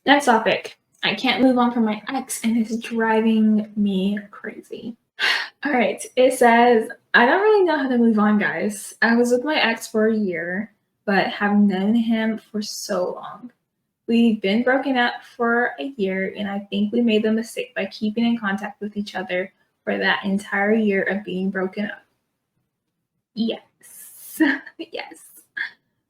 Next topic. I can't move on from my ex and it's driving me crazy. All right. It says, I don't really know how to move on, guys. I was with my ex for a year, but have known him for so long. We've been broken up for a year, and I think we made the mistake by keeping in contact with each other for that entire year of being broken up. Yes. Yes.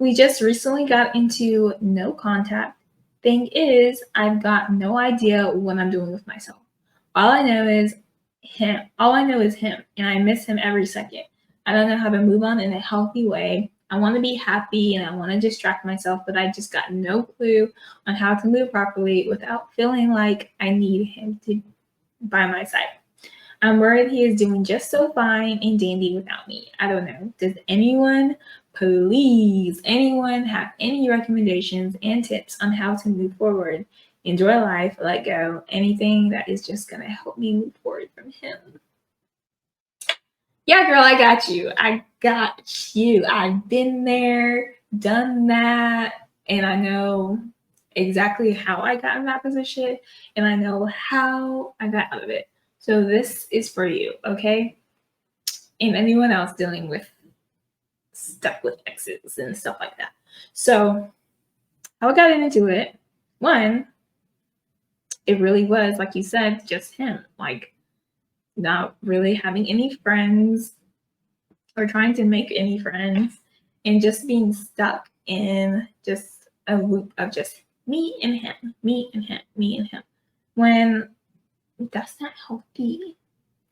We just recently got into no contact. Thing is, I've got no idea what I'm doing with myself. All I know is him. All I know is him, and I miss him every second. I don't know how to move on in a healthy way. I want to be happy and I want to distract myself, but I just got no clue on how to move properly without feeling like I need him to by my side. I'm worried he is doing just so fine and dandy without me. I don't know. Does anyone, please, anyone have any recommendations and tips on how to move forward, enjoy life, let go, anything that is just going to help me move forward from him? Yeah, girl, I got you. I got you. I've been there, done that, and I know exactly how I got in that position, and I know how I got out of it. So this is for you, okay? And anyone else dealing with stuck with exes and stuff like that. So how I got into it, one, it really was, like you said, just him. Like not really having any friends or trying to make any friends and just being stuck in just a loop of just me and him, me and him, me and him. When that's not healthy,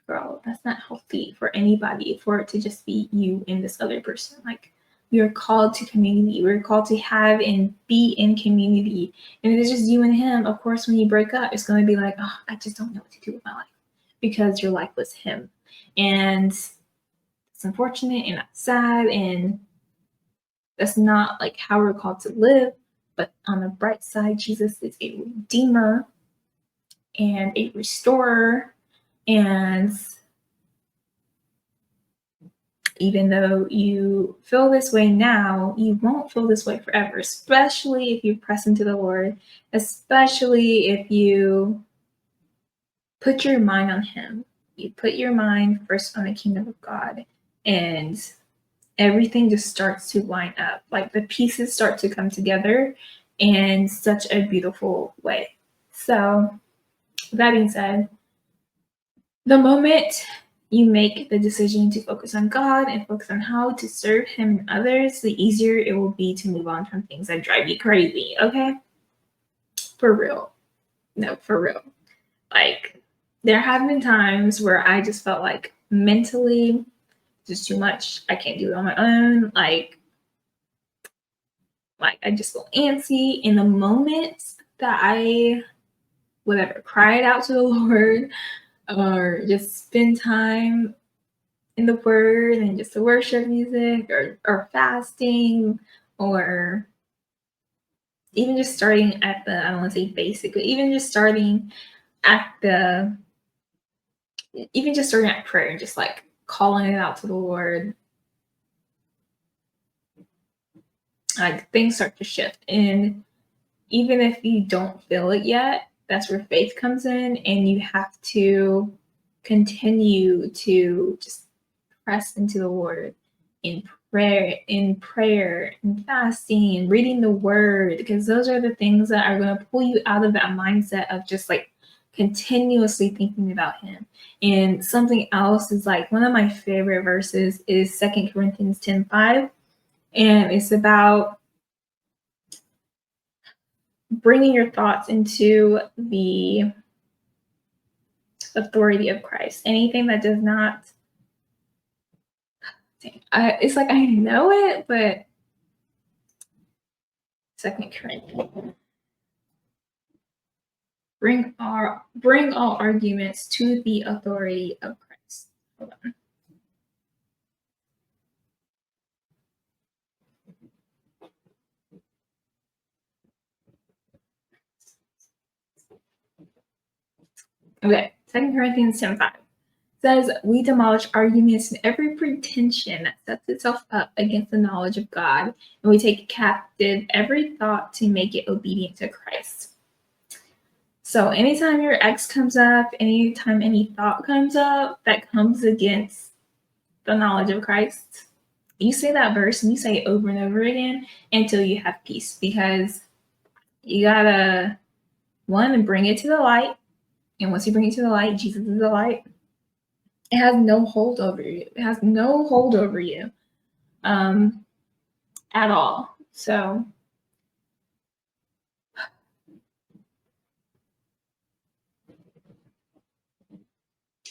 girl. That's not healthy for anybody for it to just be you and this other person. Like we are called to community. We're called to have and be in community. And if it's just you and him, of course, when you break up, it's going to be like, oh, I just don't know what to do with my life because your life was him. And it's unfortunate and that's sad. And that's not like how we're called to live. But on the bright side, Jesus is a redeemer and a restorer. And even though you feel this way now, you won't feel this way forever, especially if you press into the Lord, especially if you put your mind on Him. You put your mind first on the kingdom of God, and everything just starts to line up. Like the pieces start to come together in such a beautiful way. So, that being said, the moment you make the decision to focus on God and focus on how to serve Him and others, the easier it will be to move on from things that drive you crazy. Okay? For real. No, for real. Like, there have been times where I just felt like mentally, just too much. I can't do it on my own. Like I just feel antsy. In the moment that I whatever cried out to the Lord or just spend time in the word and just the worship music or fasting or even just starting at the I don't want to say basic, but at the even just starting at prayer and just like calling it out to the Lord, like things start to shift. And even if you don't feel it yet, that's where faith comes in, and you have to continue to just press into the Lord in prayer, and fasting, and reading the Word, because those are the things that are going to pull you out of that mindset of just like continuously thinking about Him. And something else is like one of my favorite verses is 2 Corinthians 10:5, and it's about bringing your thoughts into the authority of Christ. Anything that does not, it's like I know it, but 2 Corinthians, bring all arguments to the authority of Christ. Hold on. Okay, 2 Corinthians 10:5 says, we demolish arguments and every pretension that sets itself up against the knowledge of God, and we take captive every thought to make it obedient to Christ. So anytime your ex comes up, anytime any thought comes up that comes against the knowledge of Christ, you say that verse and you say it over and over again until you have peace, because you gotta, one, bring it to the light. And once you bring it to the light, Jesus is the light. It has no hold over you. It has no hold over you at all. So,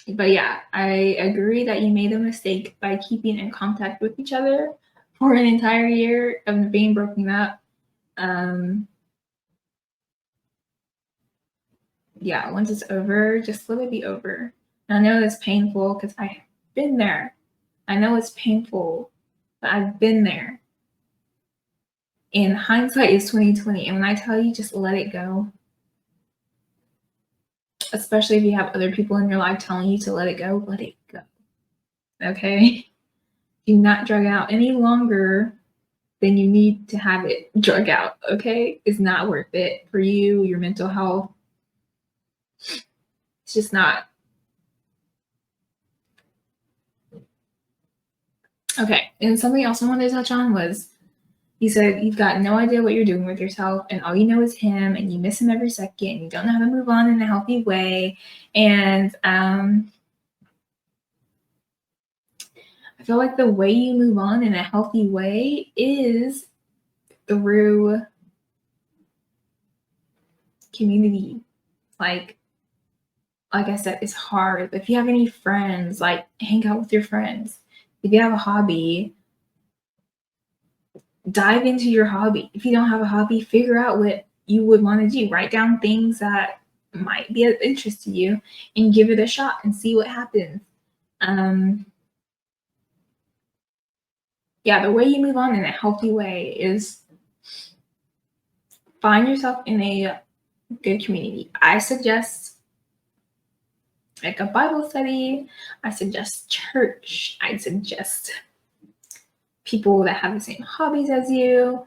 but yeah, I agree that you made a mistake by keeping in contact with each other for an entire year of being broken up. Yeah, once it's over, just let it be over. And I know it's painful because I've been there. I know it's painful, but I've been there. And hindsight is 2020. And when I tell you, just let it go, especially if you have other people in your life telling you to let it go, let it go. Okay? Do not drag out any longer than you need to have it drug out. Okay? It's not worth it for you, your mental health. It's just not. Okay. And something else I wanted to touch on was, you said you've got no idea what you're doing with yourself, and all you know is him, and you miss him every second, and you don't know how to move on in a healthy way. And I feel like the way you move on in a healthy way is through community. Like I said, it's hard. If you have any friends, like hang out with your friends. If you have a hobby, dive into your hobby. If you don't have a hobby, figure out what you would want to do. Write down things that might be of interest to you and give it a shot and see what happens. Yeah, the way you move on in a healthy way is find yourself in a good community. I suggest like a Bible study. I suggest church. I suggest people that have the same hobbies as you.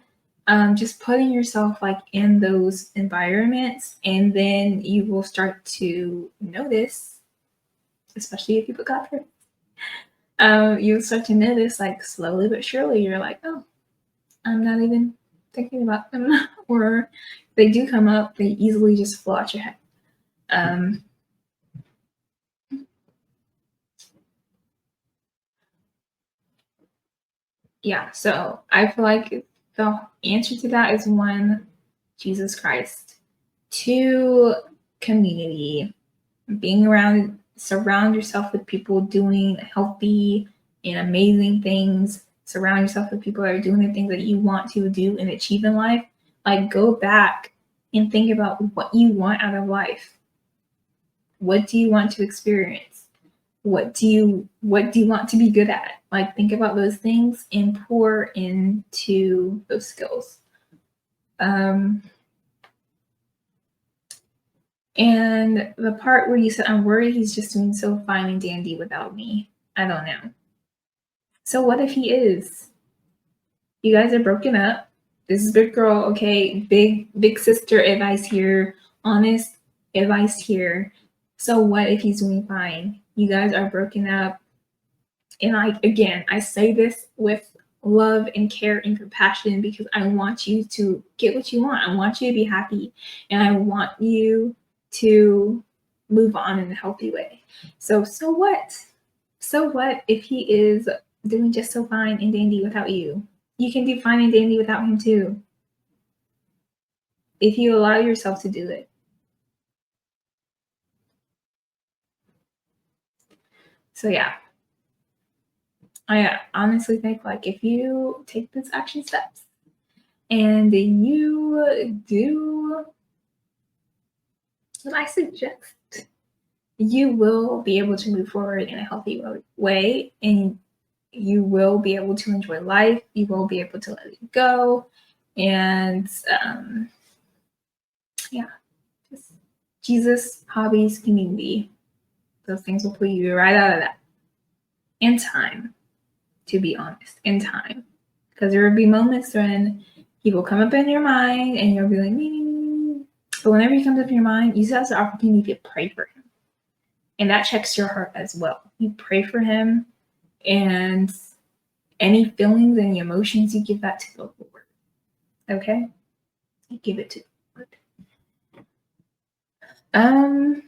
Just putting yourself like in those environments, and then you will start to notice, especially if you put God first, you'll start to notice like slowly but surely, you're like, oh, I'm not even thinking about them, or they do come up, they easily just flow out your head. Yeah, so I feel like the answer to that is one, Jesus Christ, two, community, being around, surround yourself with people doing healthy and amazing things. Surround yourself with people that are doing the things that you want to do and achieve in life. Like go back and think about what you want out of life. What do you want to experience? What do you want to be good at? Like think about those things and pour into those skills. And the part where you said, I'm worried he's just doing so fine and dandy without me. I don't know. So what if he is? You guys are broken up. This is big girl, okay? Big sister advice here. Honest advice here. So what if he's doing fine? You guys are broken up. And I say this with love and care and compassion because I want you to get what you want. I want you to be happy. And I want you to move on in a healthy way. So what? So what if he is doing just so fine and dandy without you? You can do fine and dandy without him too, if you allow yourself to do it. So yeah, I honestly think like if you take these action steps and you do what I suggest, you will be able to move forward in a healthy way, and you will be able to enjoy life. You will be able to let it go. And yeah, just Jesus, hobbies, community. Those things will pull you right out of that. And time, to be honest, and time. Because there will be moments when he will come up in your mind and you'll be like, So whenever he comes up in your mind, use that as an opportunity to pray for him. And that checks your heart as well. You pray for him, and any feelings, any emotions, you give that to the Lord. Okay? You give it to the Lord. And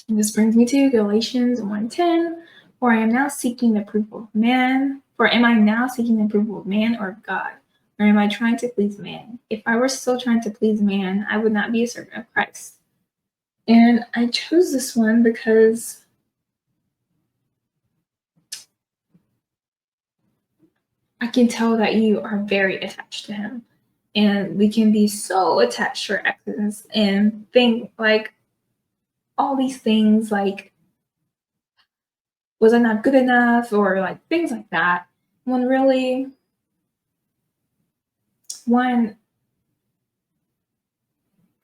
this brings me to Galatians 1:10. For I am now seeking the approval of man. For am I now seeking the approval of man or of God? Or am I trying to please man? If I were still trying to please man, I would not be a servant of Christ. And I chose this one because I can tell that you are very attached to him. And we can be so attached to our exes and think like all these things like, was I not good enough? Or like things like that. When really, one,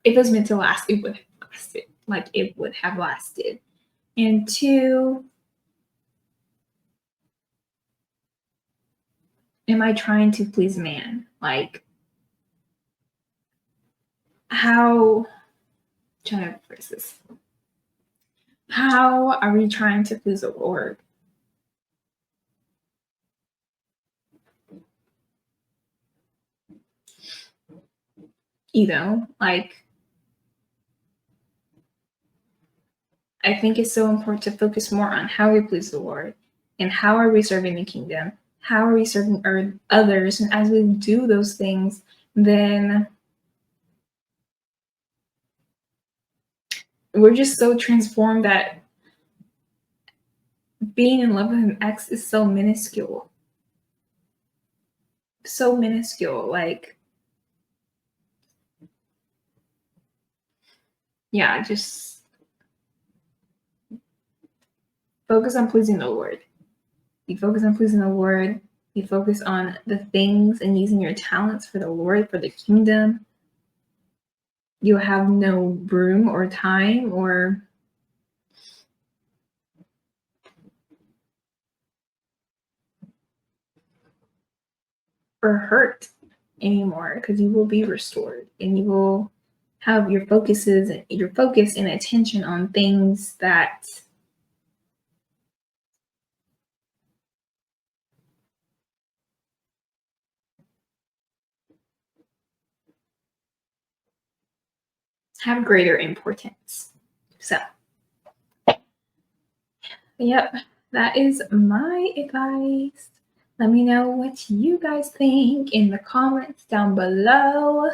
if it was meant to last, it would have lasted. Like it would have lasted. And two, am I trying to please man? Like, how, I'm trying to phrase this. How are we trying to please the Lord? You know, like, I think it's so important to focus more on how we please the Lord and how are we serving the kingdom? How are we serving others? And as we do those things, then we're just so transformed that being in love with an ex is so minuscule. So minuscule. Like, yeah, just focus on pleasing the Lord. You focus on pleasing the Lord. You focus on the things and using your talents for the Lord, for the kingdom. You'll have no room or time or hurt anymore, because you will be restored and you will have your focus and attention on things that have greater importance. So, yep, that is my advice. Let me know what you guys think in the comments down below.